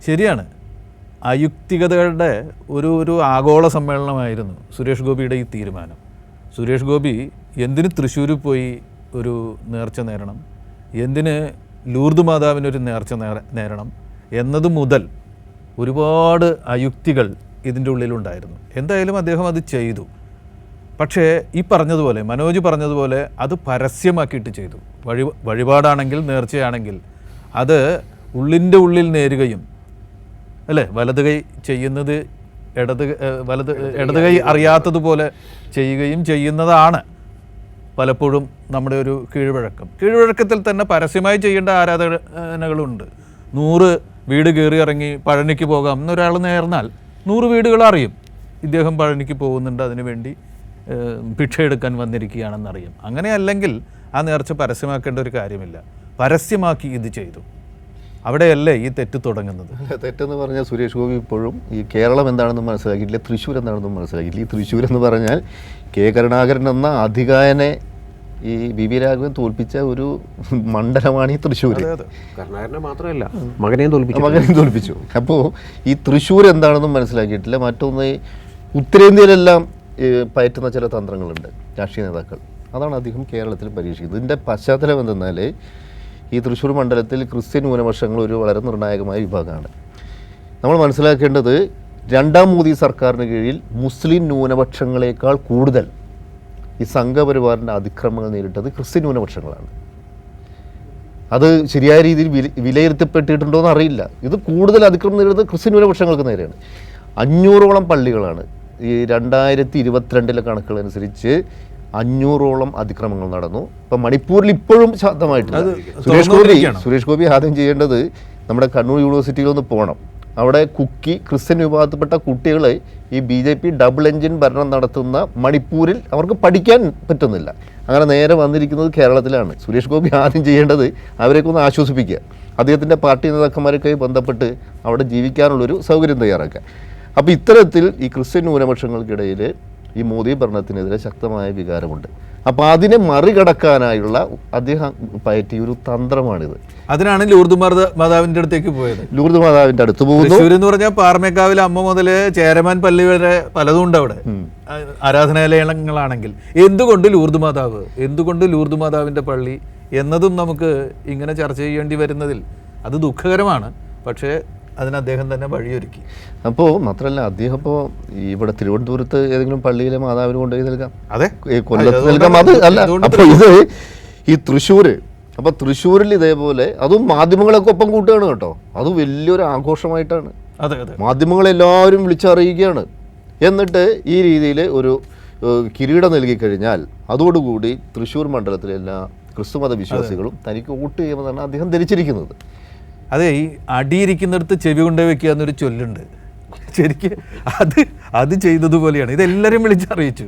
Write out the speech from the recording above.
ശരിയാണ്. അയുക്തികതകളുടെ ഒരു ആഗോള സമ്മേളനമായിരുന്നു സുരേഷ് ഗോപിയുടെ ഈ തീരുമാനം. സുരേഷ് ഗോപി എന്തിന് തൃശ്ശൂരിൽ പോയി ഒരു നേർച്ച നേരണം, എന്തിന് ലൂർദ് മാതാവിനൊരു നേർച്ച നേരണം എന്നത് മുതൽ ഒരുപാട് അയുക്തികൾ ഇതിൻ്റെ ഉള്ളിലുണ്ടായിരുന്നു. എന്തായാലും അദ്ദേഹം അത് ചെയ്തു. പക്ഷേ ഈ പറഞ്ഞതുപോലെ, മനോജ് പറഞ്ഞതുപോലെ, അത് പരസ്യമാക്കിയിട്ട് ചെയ്തു. വഴിപാടാണെങ്കിൽ നേർച്ചയാണെങ്കിൽ അത് ഉള്ളിൻ്റെ ഉള്ളിൽ നേരുകയും, അല്ലേ, വലത് കൈ ചെയ്യുന്നത് ഇടത് കൈ അറിയാത്തതുപോലെ ചെയ്യുകയും ചെയ്യുന്നതാണ് പലപ്പോഴും നമ്മുടെ ഒരു കീഴ്വഴക്കത്തിൽ തന്നെ പരസ്യമായി ചെയ്യേണ്ട ആരാധനകളുണ്ട്. 100 വീട് കയറി ഇറങ്ങി പഴനിക്ക് പോകാം എന്നൊരാൾ നേർന്നാൽ 100 വീടുകൾ അറിയും ഇദ്ദേഹം പഴനിക്ക് പോകുന്നുണ്ട്, അതിനുവേണ്ടി ഭിക്ഷ എടുക്കാൻ വന്നിരിക്കുകയാണെന്നറിയും. അങ്ങനെയല്ലെങ്കിൽ ആ നേർച്ച പരസ്യമാക്കേണ്ട ഒരു കാര്യമില്ല. പരസ്യമാക്കി ഇത് ചെയ്തു. അവിടെയല്ലേ ഈ തെറ്റ് തുടങ്ങുന്നത്? തെറ്റെന്ന് പറഞ്ഞാൽ സുരേഷ് ഗോപി ഇപ്പോഴും ഈ കേരളം എന്താണെന്ന് മനസ്സിലാക്കിയിട്ടില്ല, തൃശ്ശൂർ എന്താണെന്നും മനസ്സിലാക്കിയിട്ടില്ല. ഈ തൃശ്ശൂർ എന്ന് പറഞ്ഞാൽ കെ കരുണാകരൻ എന്ന അധികായനെ ഈ ബി രാഘവൻ തോൽപ്പിച്ച ഒരു മണ്ഡലമാണ് ഈ തൃശ്ശൂർ. കരുണാകരനെ മാത്രമല്ല, മകനെയും തോൽപ്പിച്ചു. അപ്പോൾ ഈ തൃശ്ശൂർ എന്താണെന്നും മനസ്സിലാക്കിയിട്ടില്ല. മറ്റൊന്ന്, ഉത്തരേന്ത്യയിലെല്ലാം പയറ്റുന്ന ചില തന്ത്രങ്ങളുണ്ട് രാഷ്ട്രീയ നേതാക്കൾ. അതാണ് അദ്ദേഹം കേരളത്തിൽ പരീക്ഷിക്കുന്നത്. ഇതിൻ്റെ പശ്ചാത്തലം എന്തെന്നാൽ ഈ തൃശ്ശൂർ മണ്ഡലത്തിൽ ക്രിസ്ത്യൻ ന്യൂനപക്ഷങ്ങൾ ഒരു വളരെ നിർണായകമായ വിഭാഗമാണ്. നമ്മൾ മനസ്സിലാക്കേണ്ടത്, രണ്ടാം മോദി സർക്കാരിന് കീഴിൽ മുസ്ലിം ന്യൂനപക്ഷങ്ങളെക്കാൾ കൂടുതൽ ഈ സംഘപരിവാറിൻ്റെ അതിക്രമങ്ങൾ നേരിട്ടത് ക്രിസ്ത്യൻ ന്യൂനപക്ഷങ്ങളാണ്. അത് ശരിയായ രീതിയിൽ വിലയിരുത്തപ്പെട്ടിട്ടുണ്ടോ എന്ന് അറിയില്ല. ഇത് കൂടുതൽ അതിക്രമം നേരിടുന്നത് ക്രിസ്ത്യൻ ന്യൂനപക്ഷങ്ങൾക്ക് നേരെയാണ്. 500ഓളം പള്ളികളാണ് ഈ 2022 കണക്കുകളനുസരിച്ച് 500ഓളം അതിക്രമങ്ങൾ നടന്നു. ഇപ്പം മണിപ്പൂരിൽ ഇപ്പോഴും ശാന്തമായിട്ടില്ല. സുരേഷ് ഗോപി ആദ്യം ചെയ്യേണ്ടത് നമ്മുടെ കണ്ണൂർ യൂണിവേഴ്സിറ്റിയിലൊന്ന് പോകണം. അവിടെ ക്രിസ്ത്യൻ വിഭാഗത്തിൽപ്പെട്ട കുട്ടികളെ ഈ BJP ഡബിൾ എൻജിൻ ഭരണം നടത്തുന്ന മണിപ്പൂരിൽ അവർക്ക് പഠിക്കാൻ പറ്റുന്നില്ല. അങ്ങനെ നേരെ വന്നിരിക്കുന്നത് കേരളത്തിലാണ്. സുരേഷ് ഗോപി ആദ്യം ചെയ്യേണ്ടത് അവരെയൊക്കെ ഒന്ന് ആശ്വസിപ്പിക്കുക, അദ്ദേഹത്തിൻ്റെ പാർട്ടി നേതാക്കന്മാരൊക്കെ ബന്ധപ്പെട്ട് അവിടെ ജീവിക്കാനുള്ളൊരു സൗകര്യം തയ്യാറാക്കുക. അപ്പോൾ ഇത്തരത്തിൽ ഈ ക്രിസ്ത്യൻ ന്യൂനപക്ഷങ്ങൾക്കിടയിൽ ഈ മോദി ഭരണത്തിനെതിരെ ശക്തമായ വികാരമുണ്ട്. അപ്പോൾ അതിനെ മറികടക്കാനായുള്ള അദ്ദേഹം പയറ്റിയ ഒരു തന്ത്രമാണിത്. അതിനാണ് ലൂർദ് മാതാവിൻ്റെ അടുത്തേക്ക് പോയത്. ലൂർദ് മാതാവിൻ്റെ അടുത്ത് പോകുന്നു എന്ന് പറഞ്ഞാൽ പാറമേക്കാവിലെ അമ്മ മുതൽ ചേരമാൻ പള്ളി വരെ പലതും ഉണ്ട് അവിടെ ആരാധനാലയങ്ങളാണെങ്കിൽ. എന്തുകൊണ്ട് ലൂർദ് മാതാവിൻ്റെ പള്ളി എന്നതും നമുക്ക് ഇങ്ങനെ ചർച്ച ചെയ്യേണ്ടി വരുന്നതിൽ അത് ദുഃഖകരമാണ്. പക്ഷേ അതിന് അദ്ദേഹം തന്നെ വഴിയൊരുക്കി. അപ്പോൾ മാത്രമല്ല, അദ്ദേഹം ഇപ്പോൾ ഇവിടെ തിരുവനന്തപുരത്ത് ഏതെങ്കിലും പള്ളിയിലെ മാതാവിന് കൊണ്ടുപോയി നൽകാം, അതെ, കൊല്ലത്ത് നൽകാം. അത് അല്ല. അപ്പോൾ ഇത് ഈ അപ്പോൾ തൃശ്ശൂരിൽ ഇതേപോലെ അതും മാധ്യമങ്ങളൊക്കെ ഒപ്പം കൂട്ടുകയാണ് കേട്ടോ. അത് വലിയൊരു ആഘോഷമായിട്ടാണ് മാധ്യമങ്ങളെല്ലാവരും വിളിച്ചറിയിക്കുകയാണ്. എന്നിട്ട് ഈ രീതിയിൽ ഒരു കിരീടം നൽകിക്കഴിഞ്ഞാൽ അതോടുകൂടി തൃശ്ശൂർ മണ്ഡലത്തിലെ എല്ലാ ക്രിസ്തുമത വിശ്വാസികളും തനിക്ക് വോട്ട് ചെയ്യുമെന്നാണ് അദ്ദേഹം ധരിച്ചിരിക്കുന്നത്. അതെ, ഈ അടിയിരിക്കുന്നിടത്ത് ചെവി കൊണ്ടേ വെക്കുക എന്നൊരു ചൊല്ലുണ്ട്. ശരിക്കും അത് ചെയ്തതുപോലെയാണ്. ഇതെല്ലാവരും വിളിച്ചറിയിച്ചു.